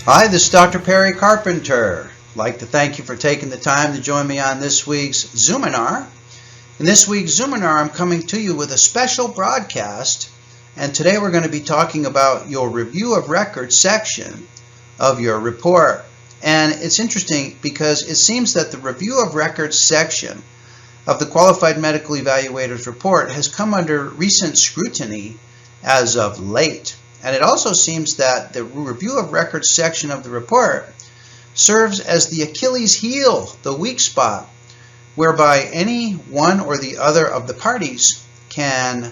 Hi, this is Dr. Perry Carpenter. I'd like to thank you for taking the time to join me on this week's Zoominar. In this week's Zoominar, I'm coming to you with a special broadcast, and today we're going to be talking about your review of records section of your report. And it's interesting because it seems that the review of records section of the Qualified Medical Evaluator's report has come under recent scrutiny as of late. And it also seems that the review of records section of the report serves as the Achilles heel, the weak spot, whereby any one or the other of the parties can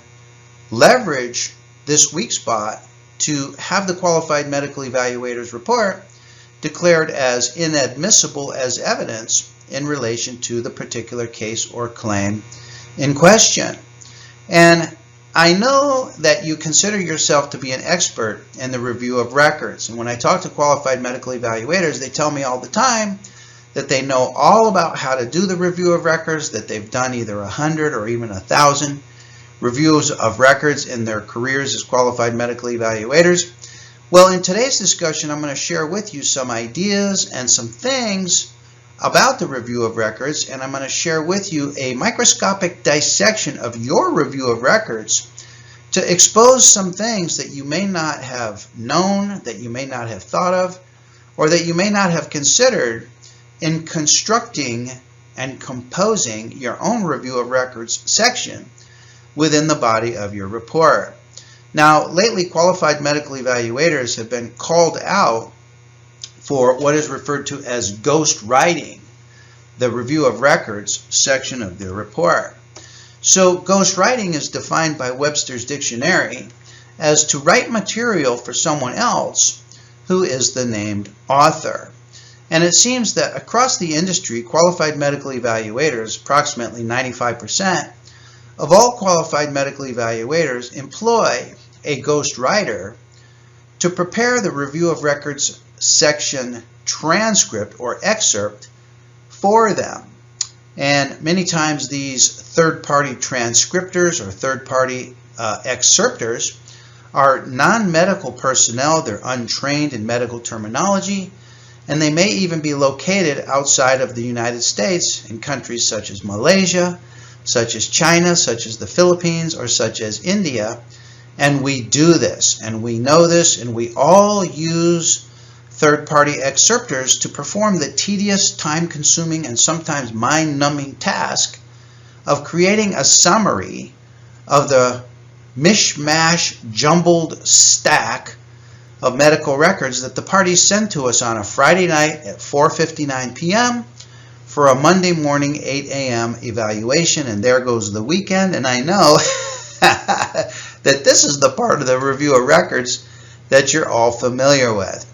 leverage this weak spot to have the Qualified Medical Evaluator's report declared as inadmissible as evidence in relation to the particular case or claim in question. And I know that you consider yourself to be an expert in the review of records. And when I talk to qualified medical evaluators, they tell me all the time that they know all about how to do the review of records, that they've done either 100 or even 1,000 reviews of records in their careers as qualified medical evaluators. Well, in today's discussion, I'm going to share with you some ideas and some things about the review of records, and I'm going to share with you a microscopic dissection of your review of records to expose some things that you may not have known, that you may not have thought of, or that you may not have considered in constructing and composing your own review of records section within the body of your report. Now, lately, qualified medical evaluators have been called out for what is referred to as ghostwriting the review of records section of their report. So ghostwriting is defined by Webster's dictionary as to write material for someone else who is the named author. And it seems that across the industry, qualified medical evaluators, approximately 95% of all qualified medical evaluators, employ a ghostwriter to prepare the review of records section transcript or excerpt for them. And many times these third-party transcriptors or third-party excerpters are non-medical personnel. They're untrained in medical terminology, and they may even be located outside of the United States in countries such as Malaysia, such as China, such as the Philippines, or such as India. And we do this, and we know this, and we all use third-party excerptors to perform the tedious, time-consuming, and sometimes mind-numbing task of creating a summary of the mishmash, jumbled stack of medical records that the parties send to us on a Friday night at 4:59 p.m. for a Monday morning 8 a.m. evaluation, and there goes the weekend. And I know that this is the part of the review of records that you're all familiar with.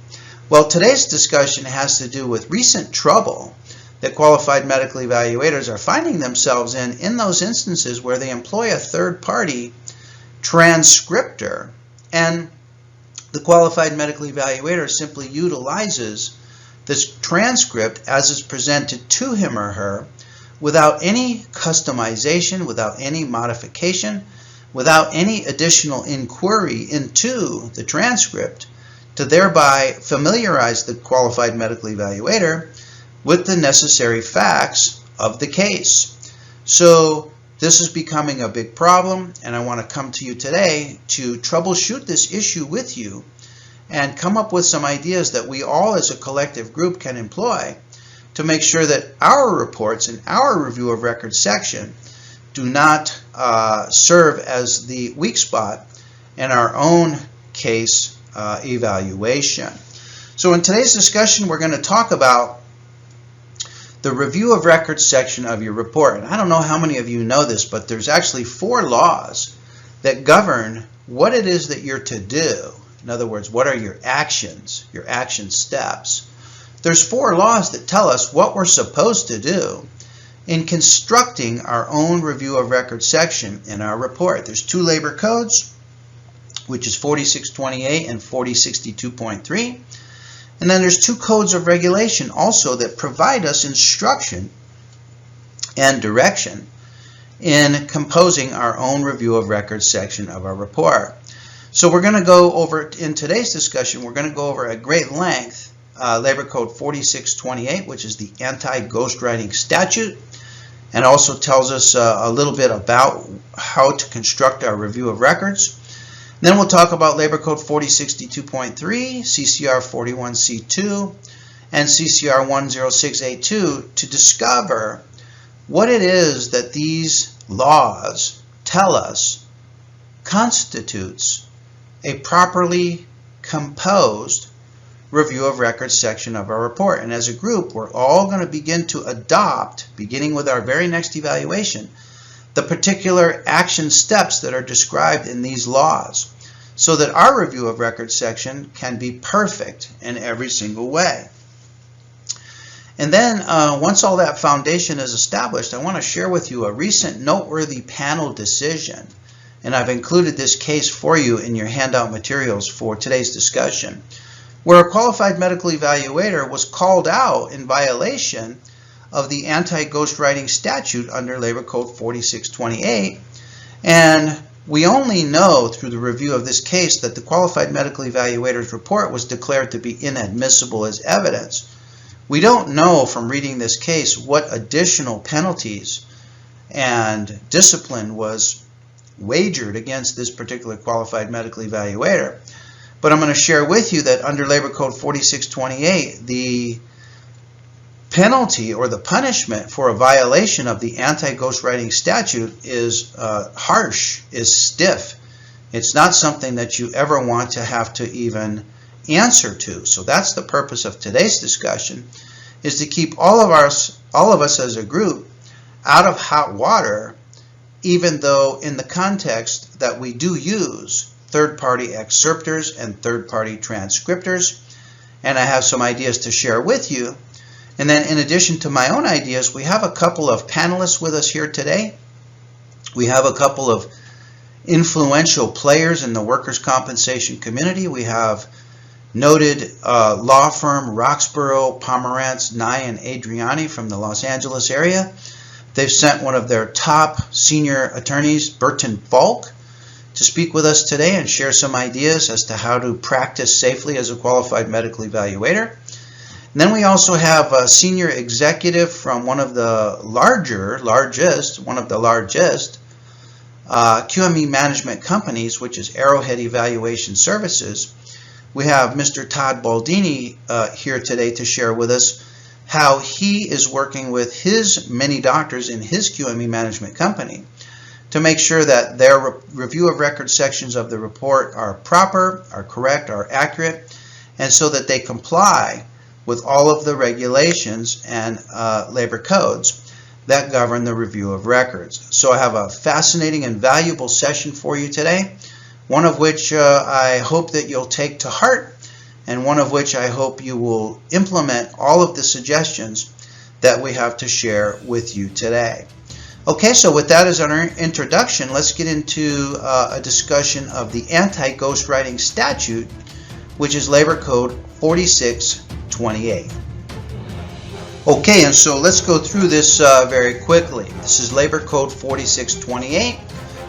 Well, today's discussion has to do with recent trouble that qualified medical evaluators are finding themselves in those instances where they employ a third-party transcriptor, and the qualified medical evaluator simply utilizes this transcript as is presented to him or her without any customization, without any modification, without any additional inquiry into the transcript, to thereby familiarize the qualified medical evaluator with the necessary facts of the case. So this is becoming a big problem, and I want to come to you today to troubleshoot this issue with you and come up with some ideas that we all as a collective group can employ to make sure that our reports and our review of records section do not serve as the weak spot in our own case evaluation. So in today's discussion, we're going to talk about the review of records section of your report. And I don't know how many of you know this, but there's actually 4 laws that govern what it is that you're to do. In other words, what are your actions, your action steps? There's 4 laws that tell us what we're supposed to do in constructing our own review of records section in our report. There's 2 labor codes, which is 4628 and 4062.3. And then there's 2 codes of regulation also that provide us instruction and direction in composing our own review of records section of our report. So we're going to go over, in today's discussion, we're going to go over at great length Labor Code 4628, which is the anti-ghostwriting statute, and also tells us a little bit about how to construct our review of records. Then we'll talk about Labor Code 4062.3, CCR 41C2, and CCR 106A2 to discover what it is that these laws tell us constitutes a properly composed review of records section of our report. And as a group, we're all going to begin to adopt, beginning with our very next evaluation, the particular action steps that are described in these laws, so that our review of records section can be perfect in every single way. And then once all that foundation is established, I want to share with you a recent noteworthy panel decision. And I've included this case for you in your handout materials for today's discussion, where a qualified medical evaluator was called out in violation of the anti-ghostwriting statute under Labor Code 4628. And we only know through the review of this case that the qualified medical evaluator's report was declared to be inadmissible as evidence. We don't know from reading this case what additional penalties and discipline was wagered against this particular qualified medical evaluator. But I'm going to share with you that under Labor Code 4628, the penalty or the punishment for a violation of the anti-ghostwriting statute is harsh, is stiff. It's not something that you ever want to have to even answer to. So that's the purpose of today's discussion, is to keep all of us as a group out of hot water, even though in the context that we do use third-party excerpters and third-party transcriptors. And I have some ideas to share with you. And then in addition to my own ideas, we have a couple of panelists with us here today. We have a couple of influential players in the workers' compensation community. We have noted law firm Roxborough, Pomerantz, Nye, and Adriani from the Los Angeles area. They've sent one of their top senior attorneys, Burton Falk, to speak with us today and share some ideas as to how to practice safely as a qualified medical evaluator. And then we also have a senior executive from one of the largest QME management companies, which is Arrowhead Evaluation Services. We have Mr. Todd Baldini here today to share with us how he is working with his many doctors in his QME management company to make sure that their review of record sections of the report are proper, are correct, are accurate, and so that they comply with all of the regulations and labor codes that govern the review of records. So I have a fascinating and valuable session for you today, one of which I hope that you'll take to heart, and one of which I hope you will implement all of the suggestions that we have to share with you today. Okay, so with that as our introduction, let's get into a discussion of the anti-ghostwriting statute, which is Labor Code 4628. Okay, and so let's go through this very quickly. This is Labor Code 4628.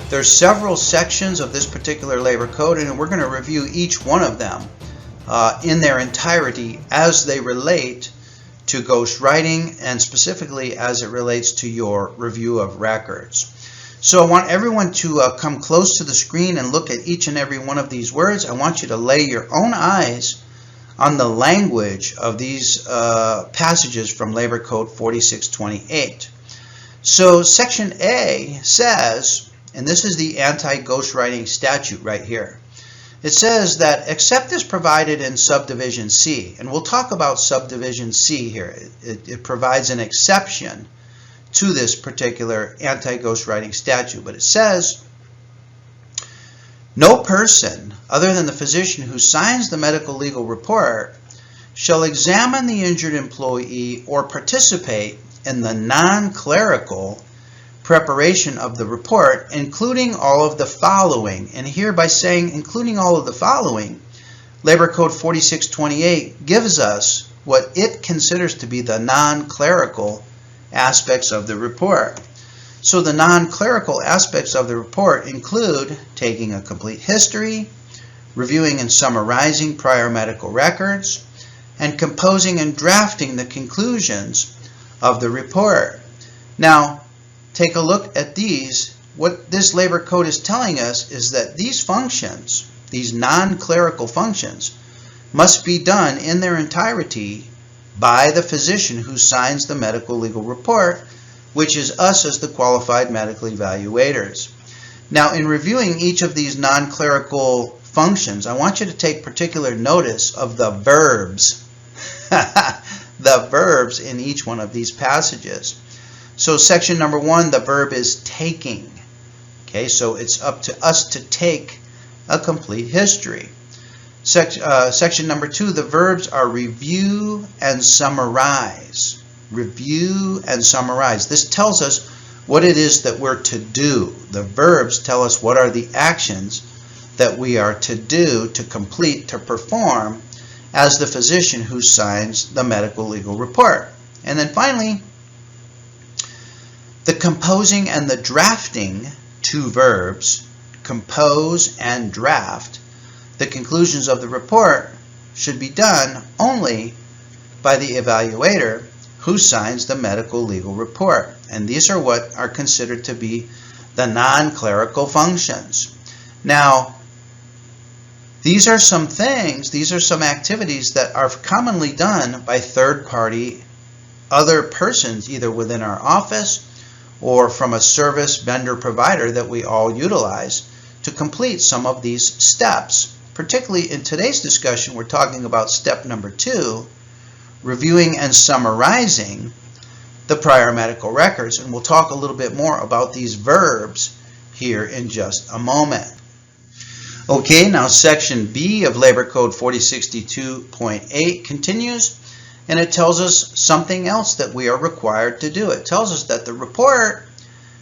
There's several sections of this particular labor code, and we're going to review each one of them in their entirety as they relate to ghostwriting, and specifically as it relates to your review of records. So I want everyone to come close to the screen and look at each and every one of these words. I want you to lay your own eyes on the language of these passages from Labor Code 4628. So Section A says, and this is the anti-ghostwriting statute right here. It says that except as provided in subdivision C, and we'll talk about subdivision C here. It provides an exception to this particular anti-ghostwriting statute, but it says, no person other than the physician who signs the medical legal report shall examine the injured employee or participate in the non-clerical preparation of the report, including all of the following. And here, by saying including all of the following, Labor Code 4628 gives us what it considers to be the non-clerical aspects of the report. So the non-clerical aspects of the report include taking a complete history, reviewing and summarizing prior medical records, and composing and drafting the conclusions of the report. Now, take a look at these. What this labor code is telling us is that these functions, these non-clerical functions, must be done in their entirety by the physician who signs the medical legal report, which is us as the qualified medical evaluators. Now, in reviewing each of these non-clerical functions, I want you to take particular notice of the verbs. The verbs in each one of these passages. So section number 1, the verb is taking. Okay, so it's up to us to take a complete history. Section number 2, the verbs are review and summarize. Review and summarize. This tells us what it is that we're to do. The verbs tell us what are the actions that we are to do, to complete, to perform as the physician who signs the medical legal report. And then finally, the composing and the drafting, 2 verbs, compose and draft, the conclusions of the report should be done only by the evaluator who signs the medical legal report. And these are what are considered to be the non-clerical functions. Now, these are some things, these are some activities that are commonly done by third-party other persons, either within our office or from a service vendor provider that we all utilize to complete some of these steps. Particularly in today's discussion, we're talking about step number 2, reviewing and summarizing the prior medical records. And we'll talk a little bit more about these verbs here in just a moment. Okay, now section B of Labor Code 4062.8 continues, and it tells us something else that we are required to do. It tells us that the report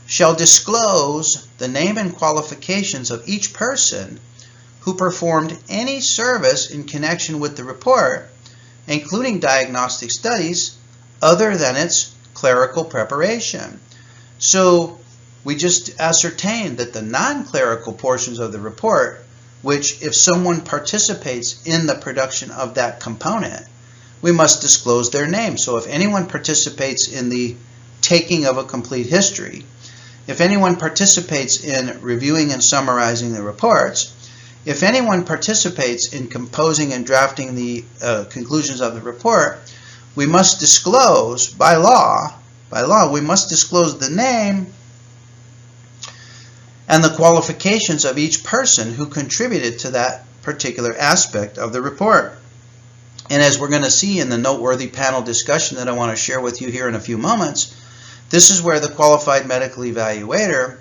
shall disclose the name and qualifications of each person who performed any service in connection with the report, including diagnostic studies, other than its clerical preparation. So we just ascertained that the non-clerical portions of the report, which if someone participates in the production of that component, we must disclose their name. So if anyone participates in the taking of a complete history, if anyone participates in reviewing and summarizing the reports, if anyone participates in composing and drafting the conclusions of the report, we must disclose, by law, we must disclose the name and the qualifications of each person who contributed to that particular aspect of the report. And as we're going to see in the noteworthy panel discussion that I want to share with you here in a few moments, this is where the qualified medical evaluator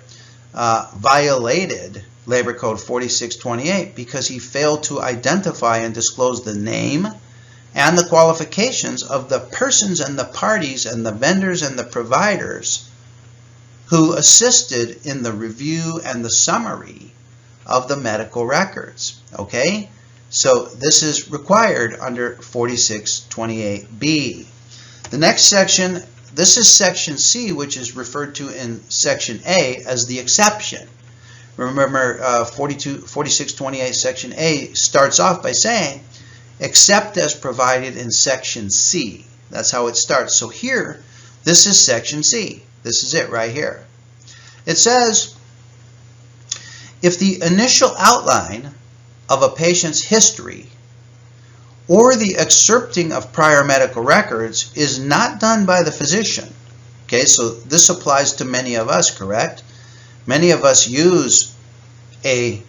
violated Labor Code 4628 because he failed to identify and disclose the name and the qualifications of the persons and the parties and the vendors and the providers who assisted in the review and the summary of the medical records. Okay? So this is required under 4628B. The next section, this is section C, which is referred to in section A as the exception. Remember, 4628 section A starts off by saying, except as provided in section C. That's how it starts. So here, this is section C. This is it right here. It says, if the initial outline of a patient's history or the excerpting of prior medical records is not done by the physician. Okay, so this applies to many of us, correct? Many of us use a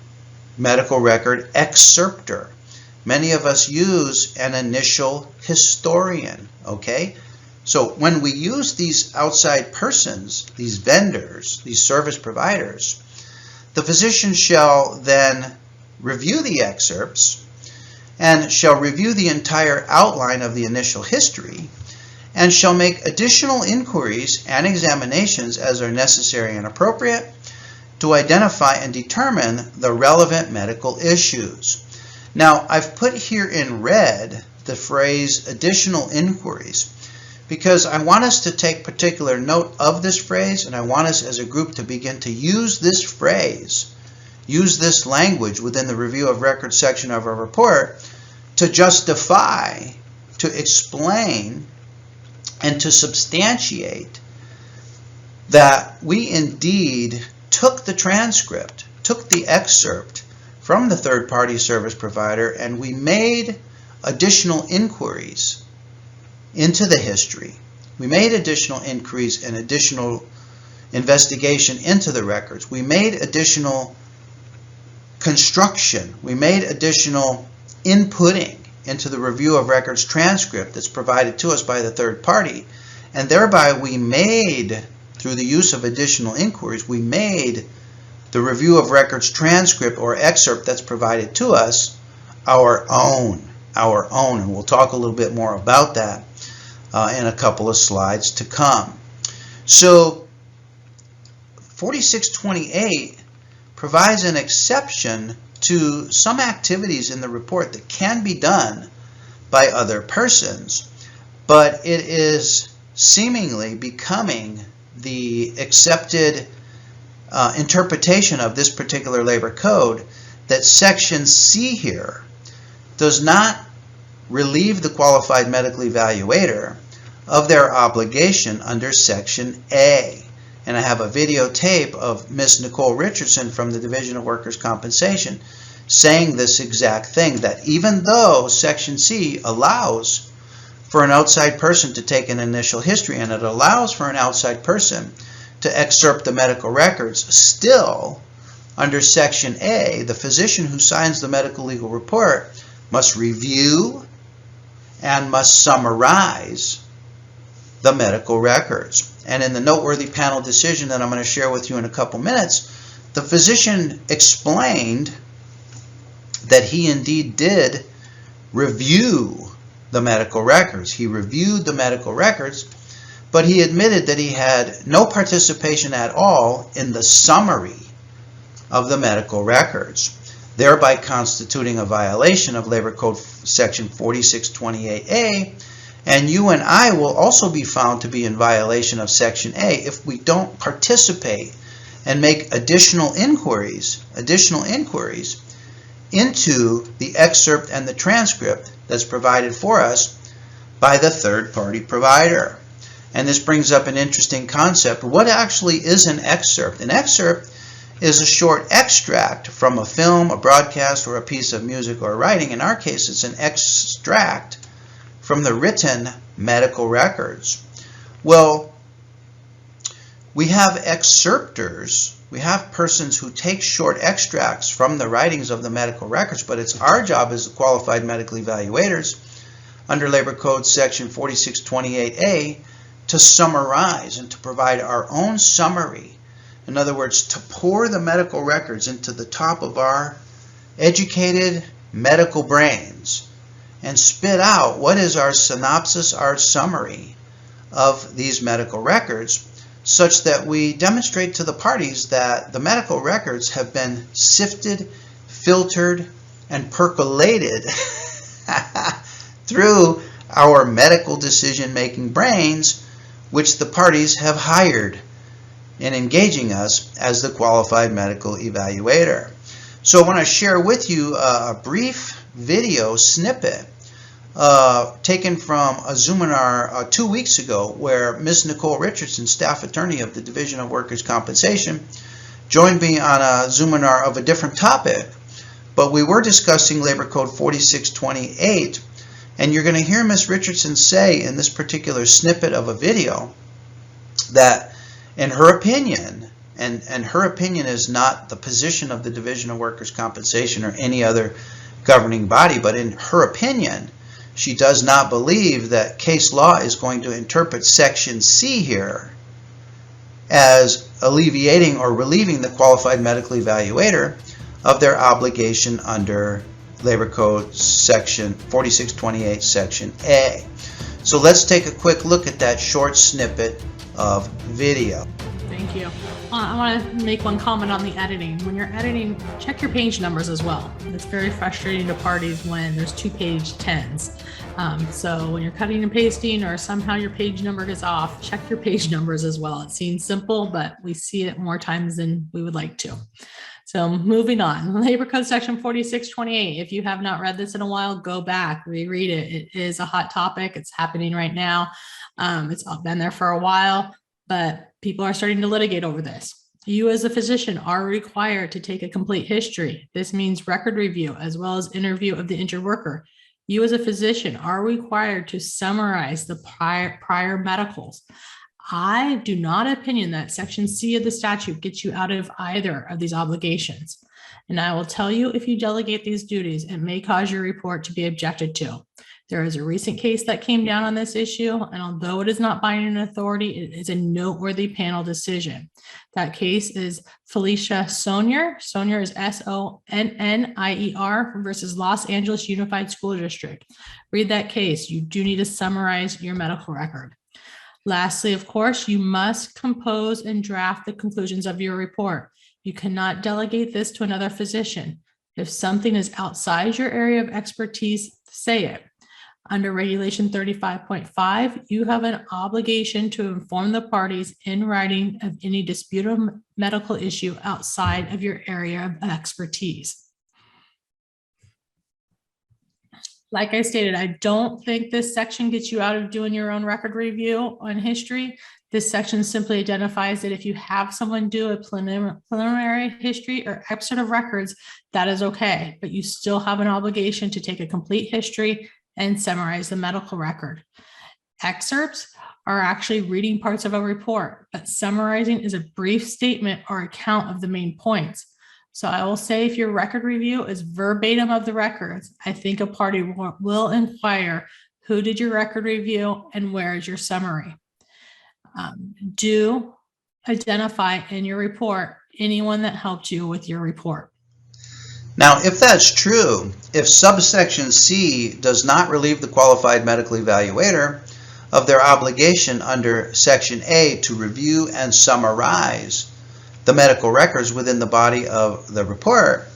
medical record excerptor. Many of us use an initial historian, okay? So when we use these outside persons, these vendors, these service providers, the physician shall then review the excerpts and shall review the entire outline of the initial history and shall make additional inquiries and examinations as are necessary and appropriate to identify and determine the relevant medical issues. Now, I've put here in red the phrase additional inquiries because I want us to take particular note of this phrase, and I want us as a group to begin to use this phrase use this language within the review of records section of our report to justify, to explain, and to substantiate that we indeed took the transcript, took the excerpt from the third-party service provider, and we made additional inquiries into the history. We made additional inquiries and additional investigation into the records. We made additional construction. We made additional inputting into the review of records transcript that's provided to us by the third party. And thereby we made, through the use of additional inquiries, we made the review of records transcript or excerpt that's provided to us our own. And we'll talk a little bit more about that in a couple of slides to come. So 4628 provides an exception to some activities in the report that can be done by other persons, but it is seemingly becoming the accepted interpretation of this particular labor code that Section C here does not relieve the qualified medical evaluator of their obligation under Section A. And I have a videotape of Miss Nicole Richardson from the Division of Workers' Compensation saying this exact thing, that even though Section C allows for an outside person to take an initial history and it allows for an outside person to excerpt the medical records, still under Section A, the physician who signs the medical legal report must review and must summarize the medical records. And in the noteworthy panel decision that I'm going to share with you in a couple minutes, the physician explained that he indeed did review the medical records. He reviewed the medical records, but he admitted that he had no participation at all in the summary of the medical records, thereby constituting a violation of Labor Code Section 4628A, and you and I will also be found to be in violation of Section A if we don't participate and make additional inquiries into the excerpt and the transcript that's provided for us by the third-party provider. And this brings up an interesting concept. What actually is an excerpt? An excerpt is a short extract from a film, a broadcast, or a piece of music or writing. In our case, it's an extract from the written medical records. Well, we have excerpters. We have persons who take short extracts from the writings of the medical records, but it's our job as qualified medical evaluators under Labor Code Section 4628A to summarize and to provide our own summary. In other words, to pour the medical records into the top of our educated medical brains and spit out what is our synopsis, our summary of these medical records, such that we demonstrate to the parties that the medical records have been sifted, filtered, and percolated through our medical decision-making brains, which the parties have hired in engaging us as the qualified medical evaluator. So I want to share with you a brief video snippet taken from a Zoominar 2 weeks ago, where Ms. Nicole Richardson, staff attorney of the Division of Workers' Compensation, joined me on a Zoominar of a different topic, but we were discussing Labor Code 4628, and you're going to hear Ms. Richardson say in this particular snippet of a video that in her opinion, and her opinion is not the position of the Division of Workers' Compensation or any other governing body, but in her opinion, she does not believe that case law is going to interpret Section C here as alleviating or relieving the qualified medical evaluator of their obligation under Labor Code Section 4628, Section A. So let's take a quick look at that short snippet of video. Thank you. I want to make one comment on the editing. When you're editing, check your page numbers as well. It's very frustrating to parties when there's 2 page 10s. So when you're cutting and pasting or somehow your page number is off, check your page numbers as well. It seems simple, but we see it more times than we would like to. So moving on, Labor Code Section 4628. If you have not read this in a while, go back, reread it. It is a hot topic. It's happening right now. It's been there for a while, but people are starting to litigate over this. You as a physician are required to take a complete history. This means record review as well as interview of the injured worker. You as a physician are required to summarize the prior medicals. I do not opinion that Section C of the statute gets you out of either of these obligations. And I will tell you, if you delegate these duties, it may cause your report to be objected to. There is a recent case that came down on this issue, and although it is not binding authority, it is a noteworthy panel decision. That case is Felicia Sonnier. Sonnier is Sonnier versus Los Angeles Unified School District. Read that case. You do need to summarize your medical record. Lastly, of course, you must compose and draft the conclusions of your report. You cannot delegate this to another physician. If something is outside your area of expertise, say it. Under Regulation 35.5, you have an obligation to inform the parties in writing of any disputed medical issue outside of your area of expertise. Like I stated, I don't think this section gets you out of doing your own record review on history. This section simply identifies that if you have someone do a preliminary history or excerpt of records, that is okay, but you still have an obligation to take a complete history and summarize the medical record. Excerpts are actually reading parts of a report, but summarizing is a brief statement or account of the main points. So I will say if your record review is verbatim of the records, I think a party will inquire who did your record review and where is your summary. Do identify in your report anyone that helped you with your report. Now, if that's true, if subsection C does not relieve the qualified medical evaluator of their obligation under section A to review and summarize the medical records within the body of the report,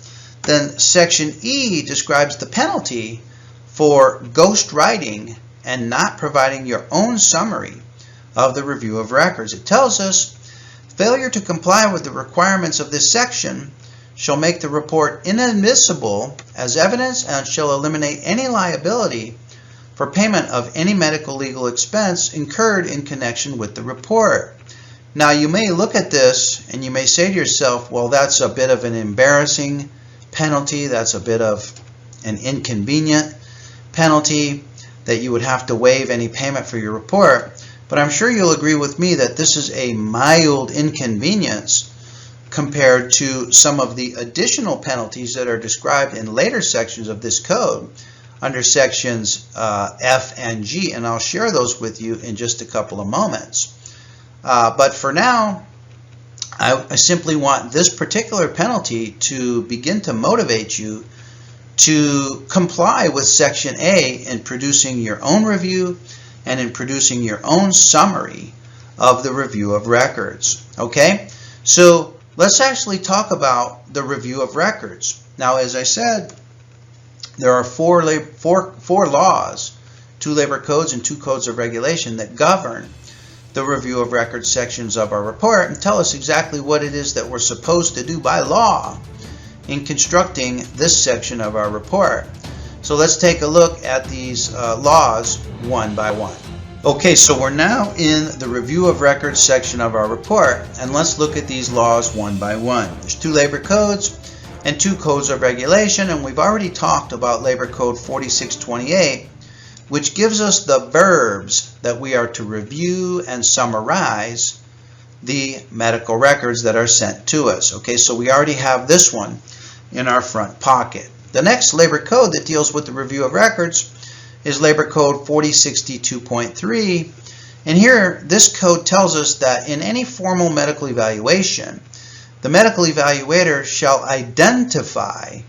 then section E describes the penalty for ghostwriting and not providing your own summary of the review of records. It tells us failure to comply with the requirements of this section shall make the report inadmissible as evidence and shall eliminate any liability for payment of any medical legal expense incurred in connection with the report. Now, you may look at this and you may say to yourself, well, that's a bit of an embarrassing penalty. That's a bit of an inconvenient penalty that you would have to waive any payment for your report. But I'm sure you'll agree with me that this is a mild inconvenience compared to some of the additional penalties that are described in later sections of this code under sections F and G, and I'll share those with you in just a couple of moments. But for now, I simply want this particular penalty to begin to motivate you to comply with section A in producing your own review and in producing your own summary of the review of records. Okay? So let's actually talk about the review of records. Now, as I said, there are four laws, 2 labor codes and 2 codes of regulation that govern the review of records sections of our report and tell us exactly what it is that we're supposed to do by law in constructing this section of our report. So let's take a look at these laws one by one. Okay, so we're now in the review of records section of our report, and let's look at these laws one by one. There's 2 labor codes and 2 codes of regulation, and we've already talked about Labor Code 4628, which gives us the verbs that we are to review and summarize the medical records that are sent to us. Okay, so we already have this one in our front pocket. The next labor code that deals with the review of records is Labor Code 4062.3, and here this code tells us that in any formal medical evaluation, the medical evaluator shall identify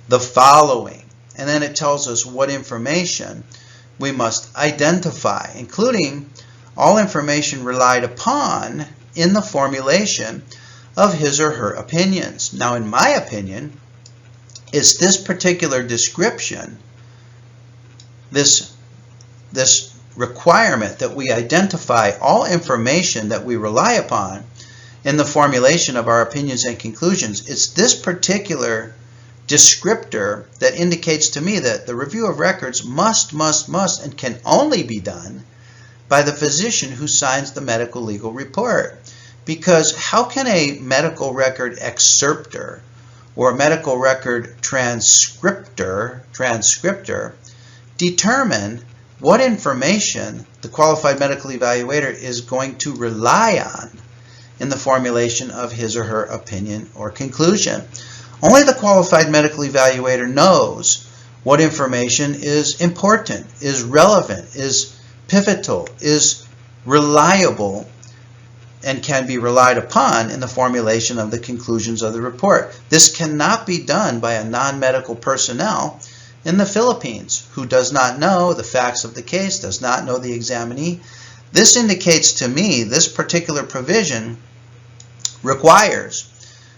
the following, and then it tells us what information we must identify, including all information relied upon in the formulation of his or her opinions. Now, in my opinion, it's this particular description, this requirement that we identify all information that we rely upon in the formulation of our opinions and conclusions. It's this particular descriptor that indicates to me that the review of records must, and can only be done by the physician who signs the medical legal report. Because how can a medical record excerptor or a medical record transcriptor determine what information the qualified medical evaluator is going to rely on in the formulation of his or her opinion or conclusion? Only the qualified medical evaluator knows what information is important, is relevant, is pivotal, is reliable, and can be relied upon in the formulation of the conclusions of the report. This cannot be done by a non-medical personnel in the Philippines who does not know the facts of the case, does not know the examinee. This indicates to me this particular provision requires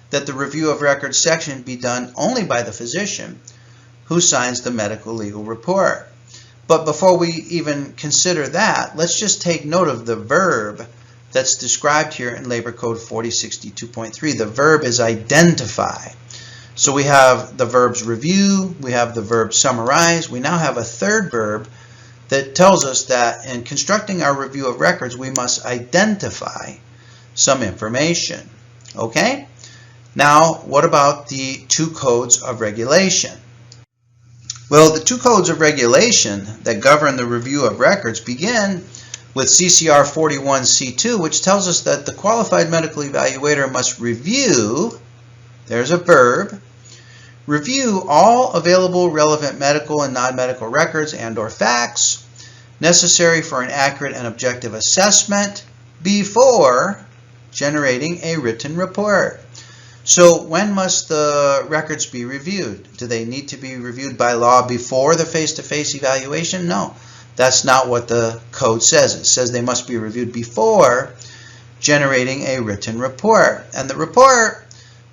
that the review of records section be done only by the physician who signs the medical legal report. But before we even consider that, let's just take note of the verb that's described here in Labor Code 4062.3. The verb is identify. So we have the verbs review, we have the verb summarize, we now have a third verb that tells us that in constructing our review of records, we must identify some information. Okay? Now, what about the two codes of regulation? Well, the two codes of regulation that govern the review of records begin with CCR 41C2, which tells us that the qualified medical evaluator must review, there's a verb, review all available relevant medical and non-medical records and/or facts necessary for an accurate and objective assessment before generating a written report. So when must the records be reviewed? Do they need to be reviewed by law before the face-to-face evaluation? No, that's not what the code says. It says they must be reviewed before generating a written report. And the report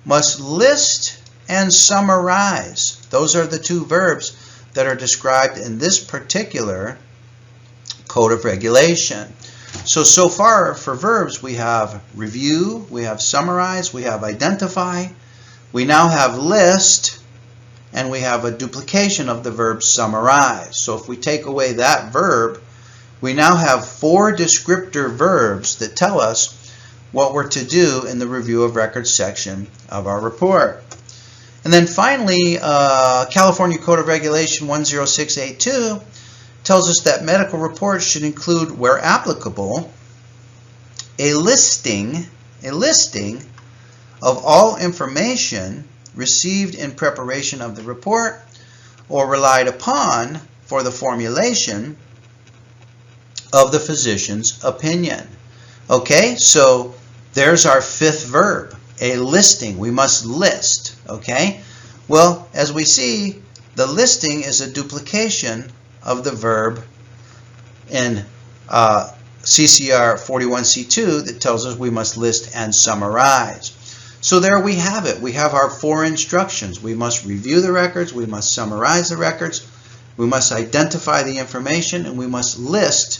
must list and summarize. Those are the two verbs that are described in this particular code of regulation. So far for verbs, we have review, we have summarize, we have identify, we now have list, and we have a duplication of the verb summarize. So if we take away that verb, we now have four descriptor verbs that tell us what we're to do in the review of records section of our report. And then finally, California Code of Regulation 10682 tells us that medical reports should include, where applicable, a listing of all information received in preparation of the report or relied upon for the formulation of the physician's opinion. Okay, so there's our fifth verb, a listing. We must list. Okay, well, as we see, the listing is a duplication of the verb in CCR 41C2 that tells us we must list and summarize. So there we have it. We have our four instructions. We must review the records, we must summarize the records, we must identify the information, and we must list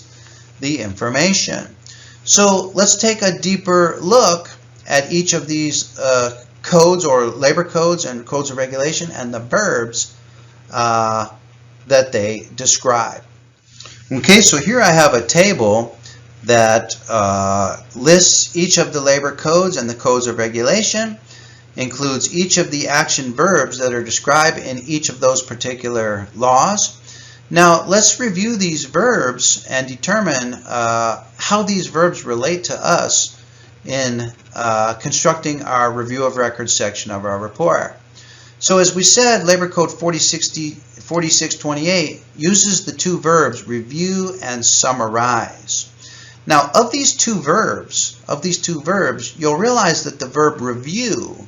the information. So let's take a deeper look at each of these codes or labor codes and codes of regulation and the verbs that they describe. Okay, so here I have a table that lists each of the labor codes and the codes of regulation, includes each of the action verbs that are described in each of those particular laws. Now let's review these verbs and determine how these verbs relate to us in constructing our review of records section of our report. So as we said, Labor Code 4628 uses the two verbs review and summarize. Now of these two verbs, you'll realize that the verb review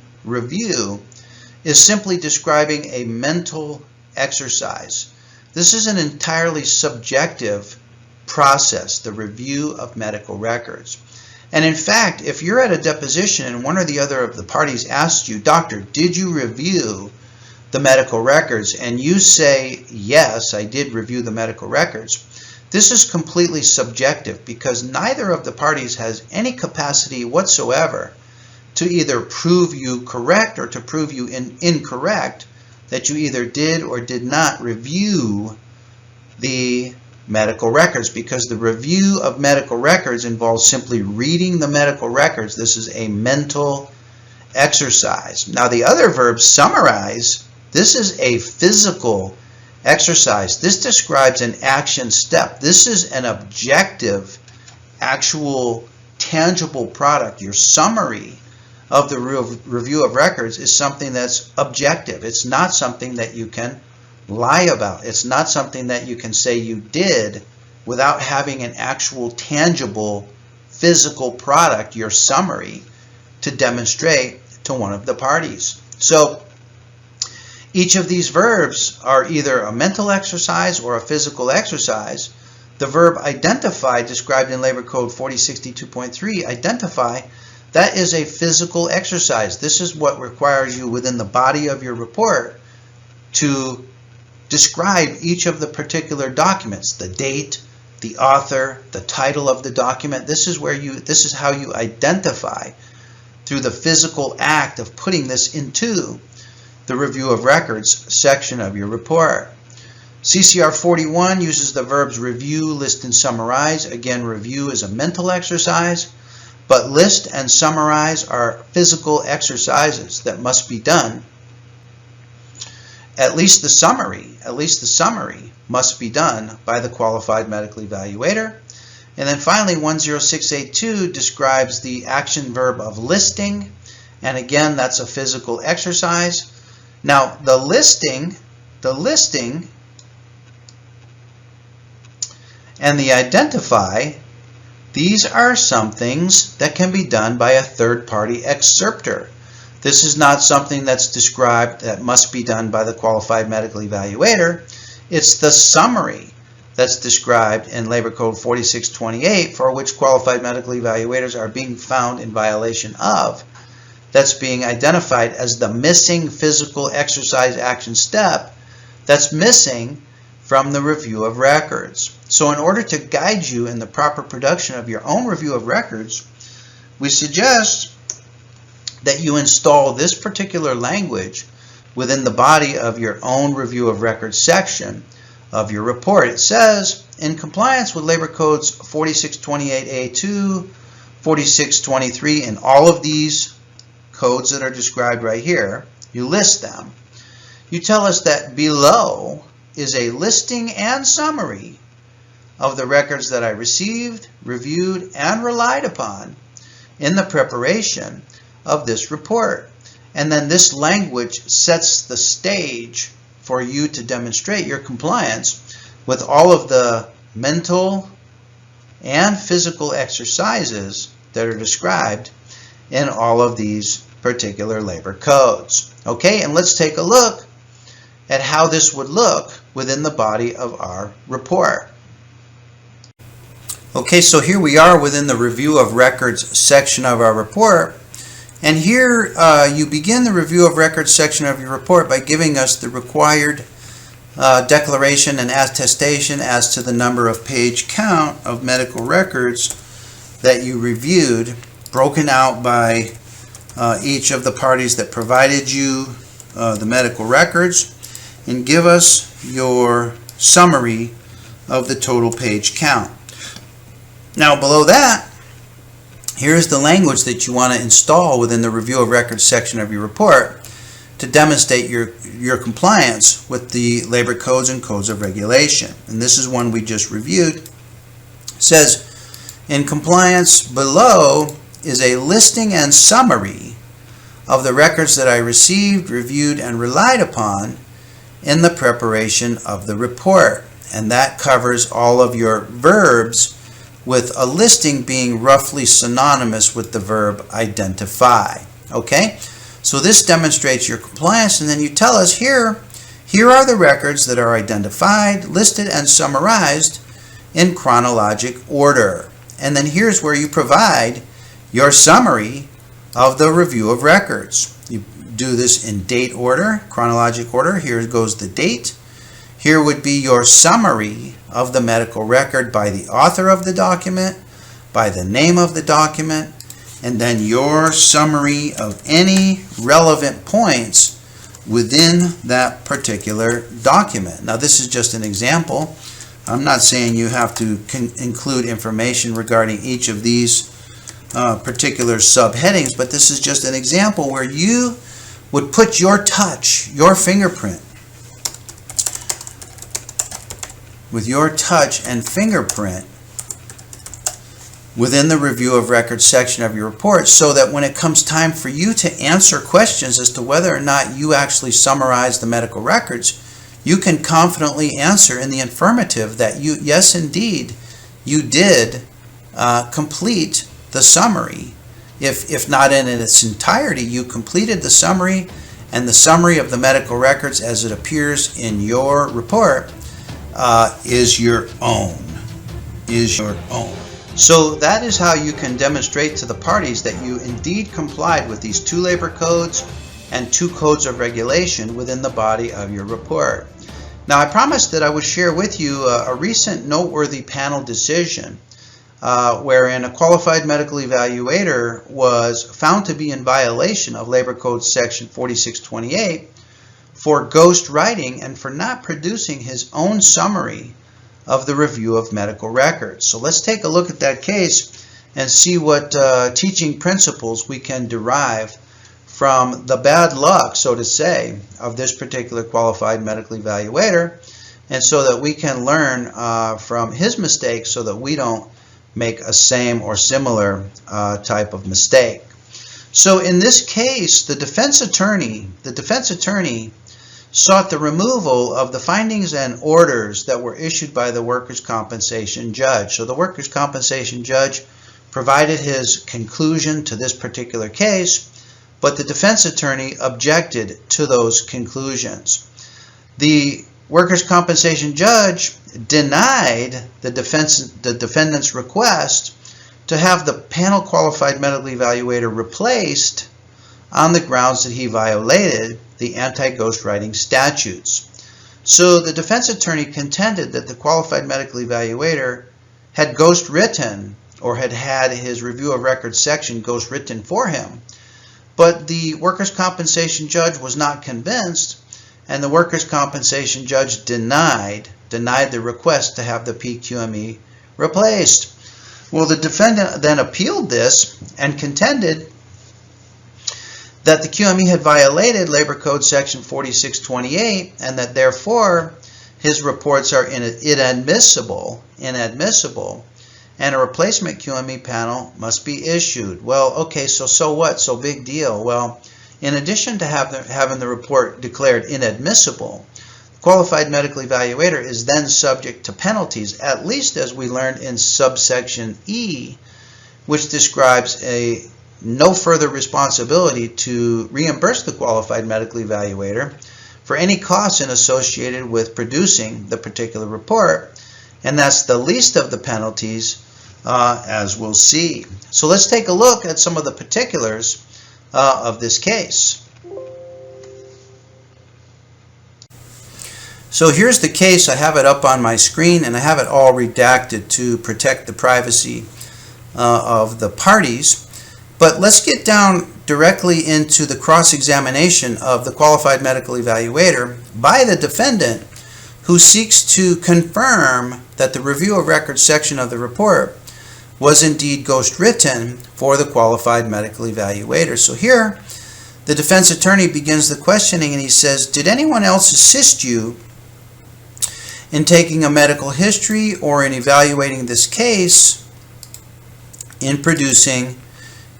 is simply describing a mental exercise. This is an entirely subjective process, the review of medical records. And in fact, if you're at a deposition and one or the other of the parties asks you, "Doctor, did you review the medical records?" and you say, "Yes, I did review the medical records," this is completely subjective because neither of the parties has any capacity whatsoever to either prove you correct or to prove you incorrect that you either did or did not review the medical records, because the review of medical records involves simply reading the medical records. This is a mental exercise. Now the other verb, summarize, this is a physical exercise. This describes an action step. This is an objective, actual, tangible product. Your summary of the review of records is something that's objective. It's not something that you can lie about. It's not something that you can say you did without having an actual, tangible, physical product, your summary, to demonstrate to one of the parties. So each of these verbs are either a mental exercise or a physical exercise. The verb identify, described in Labor Code 4062.3, identify, that is a physical exercise. This is what requires you within the body of your report to describe each of the particular documents, the date, the author, the title of the document. This is how you identify through the physical act of putting this into the review of records section of your report. CCR 41 uses the verbs review, list, and summarize. Again, review is a mental exercise, but list and summarize are physical exercises that must be done. At least the summary must be done by the qualified medical evaluator. And then finally, 10682 describes the action verb of listing. And again, that's a physical exercise. Now, the listing and the identify, these are some things that can be done by a third-party excerptor. This is not something that's described that must be done by the qualified medical evaluator. It's the summary that's described in Labor Code 4628, for which qualified medical evaluators are being found in violation of, that's being identified as the missing physical exercise action step that's missing from the review of records. So in order to guide you in the proper production of your own review of records, we suggest that you install this particular language within the body of your own review of records section of your report. It says, in compliance with Labor Codes 4628A2, 4623, and all of these codes that are described right here, you list them. You tell us that below is a listing and summary of the records that I received, reviewed, and relied upon in the preparation of this report. And then this language sets the stage for you to demonstrate your compliance with all of the mental and physical exercises that are described in all of these particular labor codes. Okay, and let's take a look at how this would look within the body of our report. Okay, so here we are within the review of records section of our report. And here you begin the review of records section of your report by giving us the required declaration and attestation as to the number of page count of medical records that you reviewed, broken out by each of the parties that provided you the medical records, and give us your summary of the total page count. Now below that, here's the language that you want to install within the review of records section of your report to demonstrate your compliance with the labor codes and codes of regulation. And this is one we just reviewed. It says, in compliance below is a listing and summary of the records that I received, reviewed, and relied upon in the preparation of the report. And that covers all of your verbs, with a listing being roughly synonymous with the verb identify. Okay, so this demonstrates your compliance, and then you tell us here are the records that are identified, listed, and summarized in chronologic order. And then here's where you provide your summary of the review of records. You do this in date order, chronologic order. Here goes the date. Here would be your summary of the medical record by the author of the document, by the name of the document, and then your summary of any relevant points within that particular document. Now, this is just an example. I'm not saying you have to include information regarding each of these particular subheadings, but this is just an example where you would put your touch, your fingerprint, with your touch and fingerprint within the review of records section of your report, so that when it comes time for you to answer questions as to whether or not you actually summarize the medical records, you can confidently answer in the affirmative that you, yes indeed, you did complete the summary. If not in its entirety, you completed the summary, and the summary of the medical records as it appears in your report is your own. So that is how you can demonstrate to the parties that you indeed complied with these 2 labor codes and 2 codes of regulation within the body of your report. Now, I promised that I would share with you a recent noteworthy panel decision wherein a qualified medical evaluator was found to be in violation of Labor Code Section 4628 for ghost writing and for not producing his own summary of the review of medical records. So let's take a look at that case and see what teaching principles we can derive from the bad luck, so to say, of this particular qualified medical evaluator, and so that we can learn from his mistakes so that we don't make a same or similar type of mistake. So in this case, the defense attorney sought the removal of the findings and orders that were issued by the workers' compensation judge. So the workers' compensation judge provided his conclusion to this particular case, but the defense attorney objected to those conclusions. The workers' compensation judge denied the defendant's request to have the panel qualified medical evaluator replaced on the grounds that he violated the anti-ghostwriting statutes. So the defense attorney contended that the qualified medical evaluator had ghostwritten, or had had his review of records section ghostwritten for him, but the workers' compensation judge was not convinced, and the workers' compensation judge denied the request to have the PQME replaced. Well, the defendant then appealed this and contended that the QME had violated Labor Code Section 4628 and that therefore his reports are inadmissible, and a replacement QME panel must be issued. Well, okay, so what? So big deal. Well, in addition to having the report declared inadmissible, the qualified medical evaluator is then subject to penalties, at least as we learned in subsection E, which describes no further responsibility to reimburse the qualified medical evaluator for any costs associated with producing the particular report, and that's the least of the penalties, as we'll see. So let's take a look at some of the particulars of this case. So here's the case. I have it up on my screen, and I have it all redacted to protect the privacy of the parties. But let's get down directly into the cross-examination of the qualified medical evaluator by the defendant, who seeks to confirm that the review of records section of the report was indeed ghostwritten for the qualified medical evaluator. So here, the defense attorney begins the questioning, and he says, did anyone else assist you in taking a medical history or in evaluating this case in producing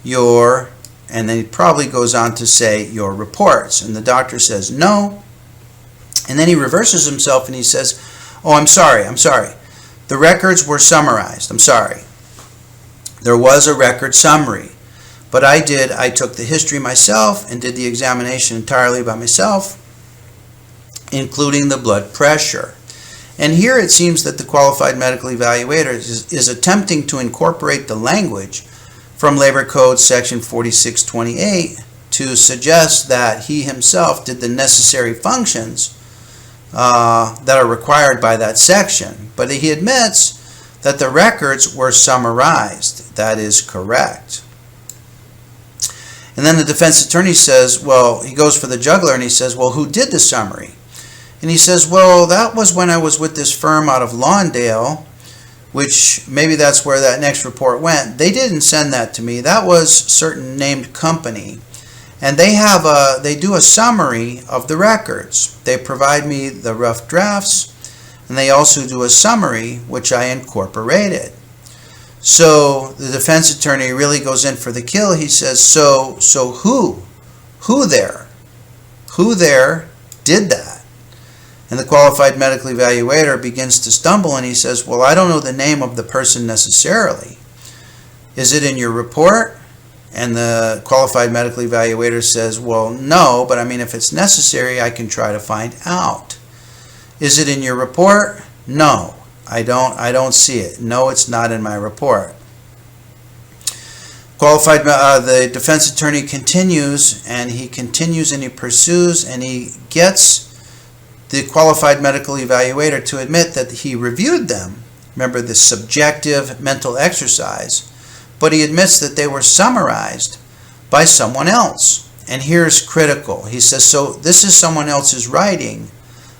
your, and then he probably goes on to say, your reports? And the doctor says no, and then he reverses himself and he says, oh, I'm sorry, the records were summarized, I'm sorry. There was a record summary, but I took the history myself and did the examination entirely by myself, including the blood pressure. And here it seems that the qualified medical evaluator is attempting to incorporate the language from Labor Code Section 4628 to suggest that he himself did the necessary functions that are required by that section. But he admits that the records were summarized. That is correct. And then the defense attorney says, well, he goes for the juggler and he says, well, who did the summary? And he says, well, that was when I was with this firm out of Lawndale, which maybe that's where that next report went. They didn't send that to me. That was certain named company. And they do a summary of the records. They provide me the rough drafts, and they also do a summary, which I incorporated. So the defense attorney really goes in for the kill. He says, so who there did that? And the qualified medical evaluator begins to stumble, and he says, well, I don't know the name of the person necessarily. Is it in your report? And the qualified medical evaluator says, well, no, but I mean, if it's necessary, I can try to find out. Is it in your report? No, I don't see it. No, it's not in my report. The defense attorney continues, and he pursues, and he gets the qualified medical evaluator to admit that he reviewed them. Remember the subjective mental exercise. But he admits that they were summarized by someone else. And here's critical. He says, so this is someone else's writing,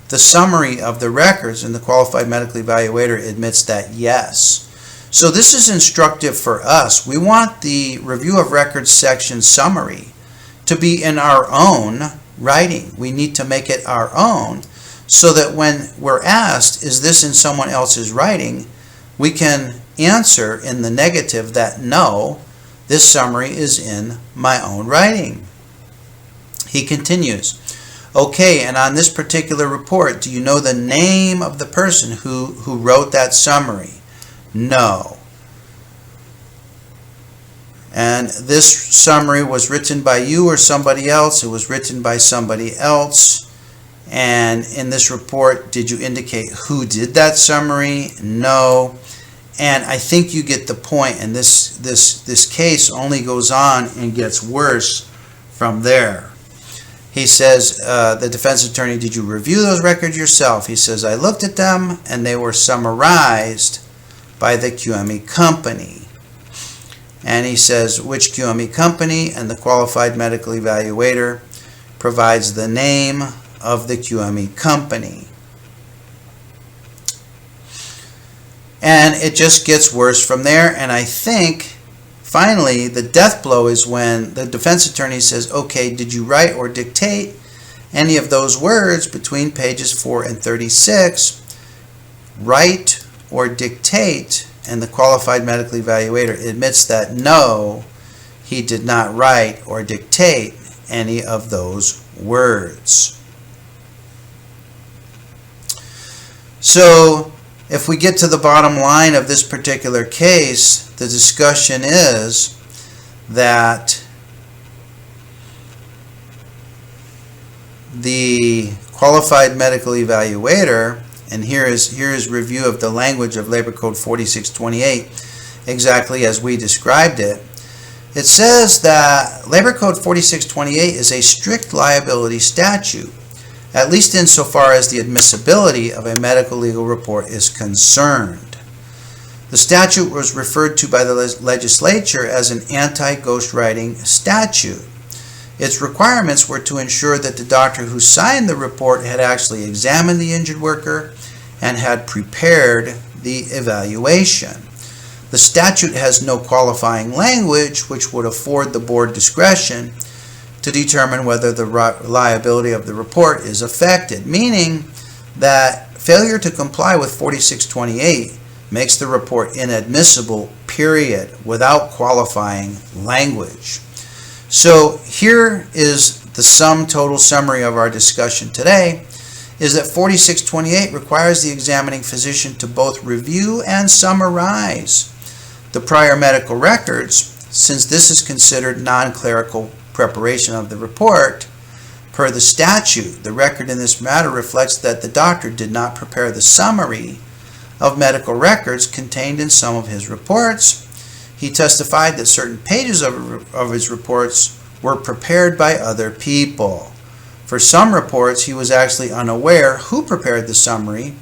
the summary of the records, and the qualified medical evaluator admits that yes. So this is instructive for us. We want the review of records section summary to be in our own writing. We need to make it our own so that when we're asked, is this in someone else's writing, we can answer in the negative that no, this summary is in my own writing. He continues, okay, and on this particular report, do you know the name of the person who wrote that summary? No. And this summary was written by you or somebody else. It was written by somebody else. And in this report, did you indicate who did that summary? No. And I think you get the point, and this case only goes on and gets worse from there. He says, the defense attorney, did you review those records yourself? He says, I looked at them, and they were summarized by the QME company. And he says, which QME company? And the qualified medical evaluator provides the name of the QME company. And it just gets worse from there. And I think, finally, the death blow is when the defense attorney says, okay, did you write or dictate any of those words between pages 4 and 36? Write or dictate. And the qualified medical evaluator admits that no, he did not write or dictate any of those words. So, if we get to the bottom line of this particular case, the discussion is that the qualified medical evaluator, and here is review of the language of Labor Code 4628, exactly as we described it. It says that Labor Code 4628 is a strict liability statute, at least insofar as the admissibility of a medical legal report is concerned. The statute was referred to by the legislature as an anti-ghostwriting statute. Its requirements were to ensure that the doctor who signed the report had actually examined the injured worker and had prepared the evaluation. The statute has no qualifying language which would afford the board discretion to determine whether the reliability of the report is affected, meaning that failure to comply with 4628 makes the report inadmissible, period, without qualifying language. So here is the sum total summary of our discussion today, is that 4628 requires the examining physician to both review and summarize the prior medical records, since this is considered non-clerical preparation of the report. Per the statute, the record in this matter reflects that the doctor did not prepare the summary of medical records contained in some of his reports. He testified that certain pages of his reports were prepared by other people. For some reports, he was actually unaware who prepared the summary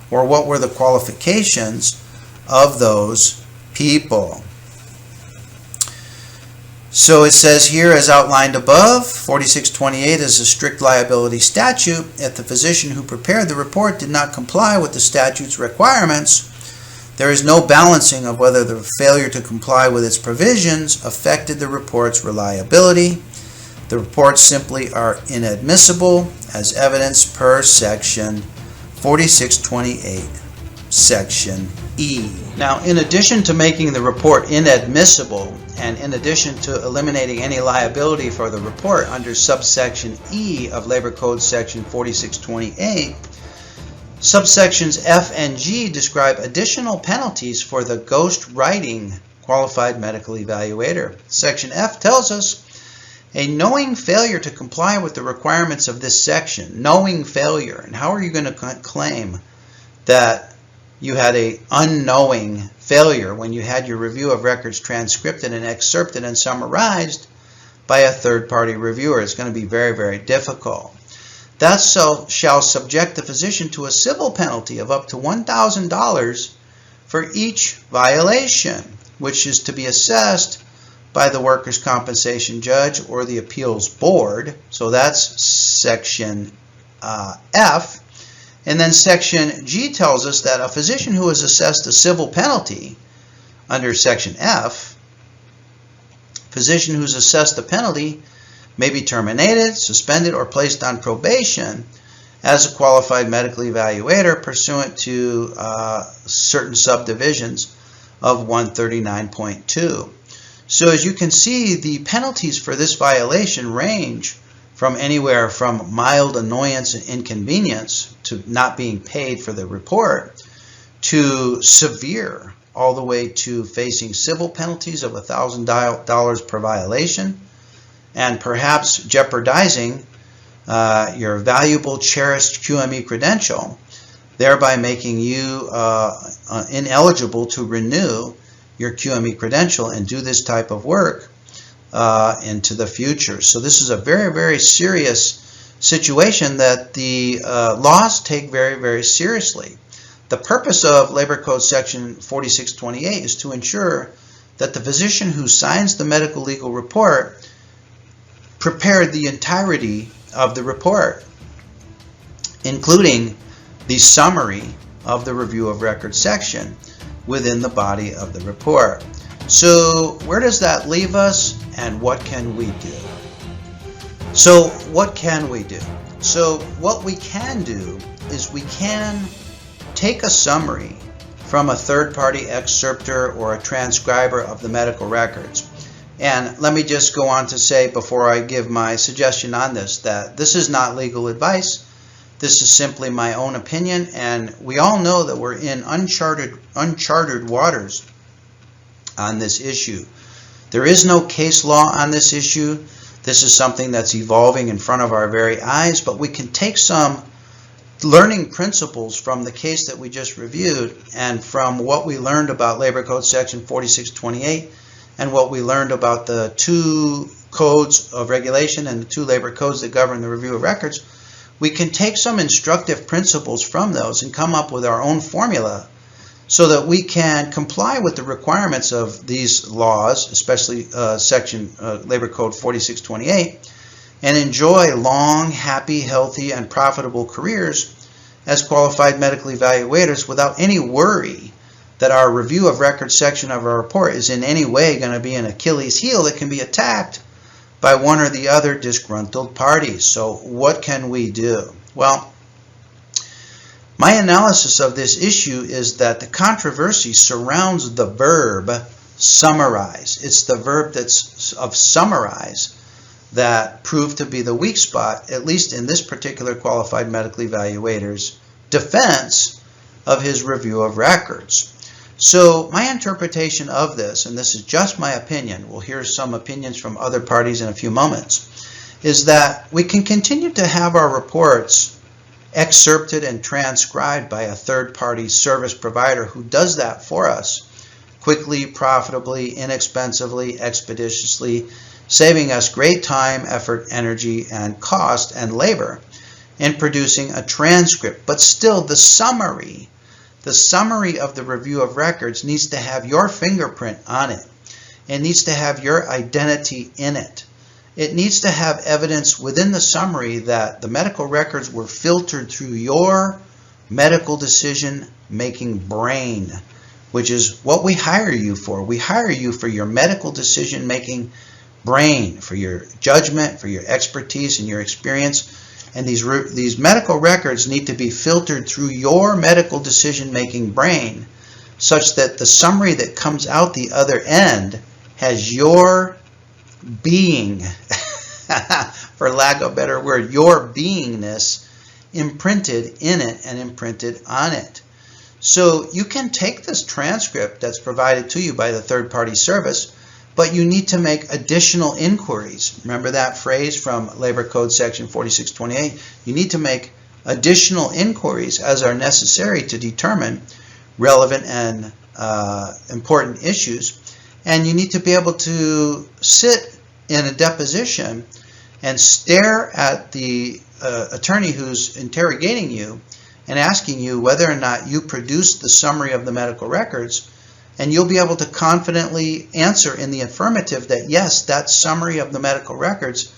or what were the qualifications of those people. So it says here, as outlined above, 4628 is a strict liability statute. If the physician who prepared the report did not comply with the statute's requirements, there is no balancing of whether the failure to comply with its provisions affected the report's reliability. The reports simply are inadmissible as evidence per section 4628, section E. Now, in addition to making the report inadmissible, and in addition to eliminating any liability for the report under subsection E of Labor Code section 4628, subsections F and G describe additional penalties for the ghostwriting qualified medical evaluator. Section F tells us a knowing failure to comply with the requirements of this section. Knowing failure. And how are you going to claim that you had an unknowing failure when you had your review of records transcripted and excerpted and summarized by a third-party reviewer? It's going to be very, very difficult. That shall subject the physician to a civil penalty of up to $1,000 for each violation, which is to be assessed by the workers' compensation judge or the appeals board. So that's section F. And then section G tells us that a physician who is assessed a civil penalty under section F, physician who's assessed a penalty may be terminated, suspended, or placed on probation as a qualified medical evaluator pursuant to certain subdivisions of 139.2. So as you can see, the penalties for this violation range from anywhere from mild annoyance and inconvenience to not being paid for the report to severe, all the way to facing civil penalties of $1,000 per violation and perhaps jeopardizing your valuable, cherished QME credential, thereby making you ineligible to renew your QME credential and do this type of work into the future. So this is a very, very serious situation that the laws take very, very seriously. The purpose of Labor Code section 4628 is to ensure that the physician who signs the medical legal report prepared the entirety of the report, including the summary of the review of record section within the body of the report. So where does that leave us, and what can we do? So what can we do? So what we can do is we can take a summary from a third-party excerptor or a transcriber of the medical records. And let me just go on to say, before I give my suggestion on this, that this is not legal advice. This is simply my own opinion, and we all know that we're in uncharted waters on this issue. There is no case law on this issue. This is something that's evolving in front of our very eyes, but we can take some learning principles from the case that we just reviewed and from what we learned about Labor Code section 4628 and what we learned about the two codes of regulation and the two labor codes that govern the review of records. We can take some instructive principles from those and come up with our own formula so that we can comply with the requirements of these laws, especially Labor Code 4628, and enjoy long, happy, healthy, and profitable careers as qualified medical evaluators without any worry that our review of records section of our report is in any way going to be an Achilles heel that can be attacked by one or the other disgruntled parties. So what can we do? Well, my analysis of this issue is that the controversy surrounds the verb summarize. It's the verb that's of summarize that proved to be the weak spot, at least in this particular qualified medical evaluator's defense of his review of records. So my interpretation of this, and this is just my opinion, we'll hear some opinions from other parties in a few moments, is that we can continue to have our reports excerpted and transcribed by a third-party service provider who does that for us quickly, profitably, inexpensively, expeditiously, saving us great time, effort, energy, and cost and labor in producing a transcript. But still, the summary of the review of records needs to have your fingerprint on it. It needs to have your identity in it. It needs to have evidence within the summary that the medical records were filtered through your medical decision-making brain, which is what we hire you for. We hire you for your medical decision-making brain, for your judgment, for your expertise and your experience. And these medical records need to be filtered through your medical decision-making brain such that the summary that comes out the other end has your being, for lack of a better word, your beingness imprinted in it and imprinted on it. So you can take this transcript that's provided to you by the third-party service, but you need to make additional inquiries. Remember that phrase from Labor Code Section 4628? You need to make additional inquiries as are necessary to determine relevant and important issues. And you need to be able to sit in a deposition and stare at the attorney who's interrogating you and asking you whether or not you produced the summary of the medical records, and you'll be able to confidently answer in the affirmative that yes, that summary of the medical records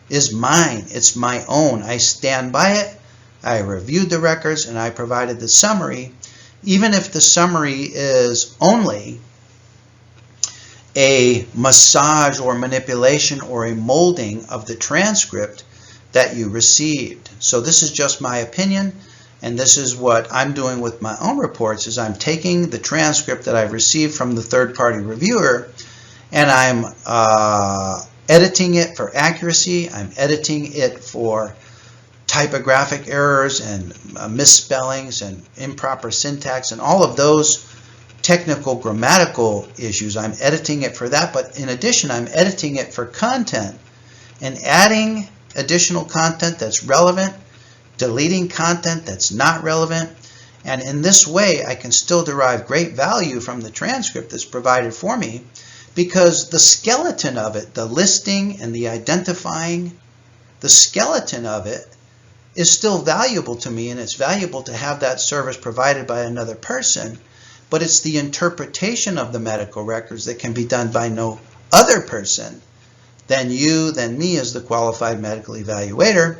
is mine, it's my own, I stand by it, I reviewed the records, and I provided the summary, even if the summary is only a massage or manipulation or a molding of the transcript that you received. So this is just my opinion, and this is what I'm doing with my own reports, is I'm taking the transcript that I've received from the third-party reviewer, and I'm editing it for accuracy, I'm editing it for typographic errors and misspellings and improper syntax and all of those technical grammatical issues. I'm editing it for that, but in addition, I'm editing it for content and adding additional content that's relevant, deleting content that's not relevant, and in this way I can still derive great value from the transcript that's provided for me, because the skeleton of it, the listing and the identifying, the skeleton of it is still valuable to me, and it's valuable to have that service provided by another person, but it's the interpretation of the medical records that can be done by no other person than you, than me as the qualified medical evaluator.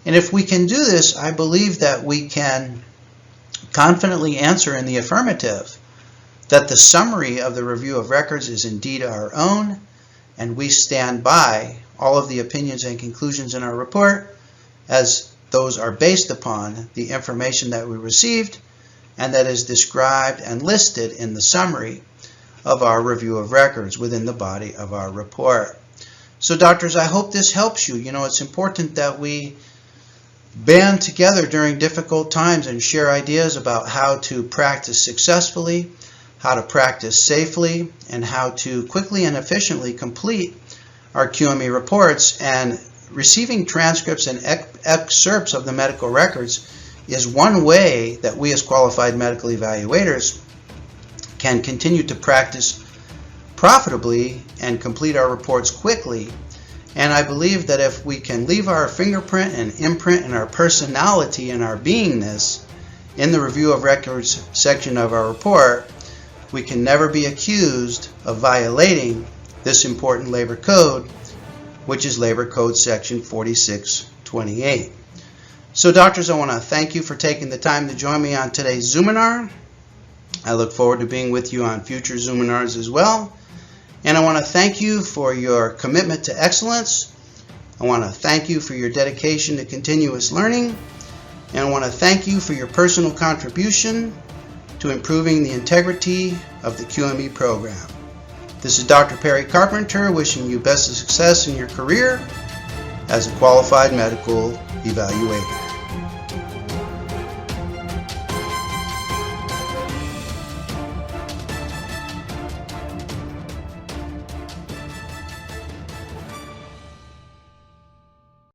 And if we can do this, I believe that we can confidently answer in the affirmative that the summary of the review of records is indeed our own, and we stand by all of the opinions and conclusions in our report as those are based upon the information that we received and that is described and listed in the summary of our review of records within the body of our report. So doctors, I hope this helps you. You know, it's important that we band together during difficult times and share ideas about how to practice successfully, how to practice safely, and how to quickly and efficiently complete our QME reports. And receiving transcripts and excerpts of the medical records is one way that we as qualified medical evaluators can continue to practice profitably and complete our reports quickly. And I believe that if we can leave our fingerprint and imprint and our personality and our beingness in the review of records section of our report, we can never be accused of violating this important labor code, which is Labor Code Section 4628. So doctors, I want to thank you for taking the time to join me on today's Zoominar. I look forward to being with you on future Zoominars as well. And I want to thank you for your commitment to excellence. I want to thank you for your dedication to continuous learning. And I want to thank you for your personal contribution to improving the integrity of the QME program. This is Dr. Perry Carpenter wishing you best of success in your career as a qualified medical evaluator.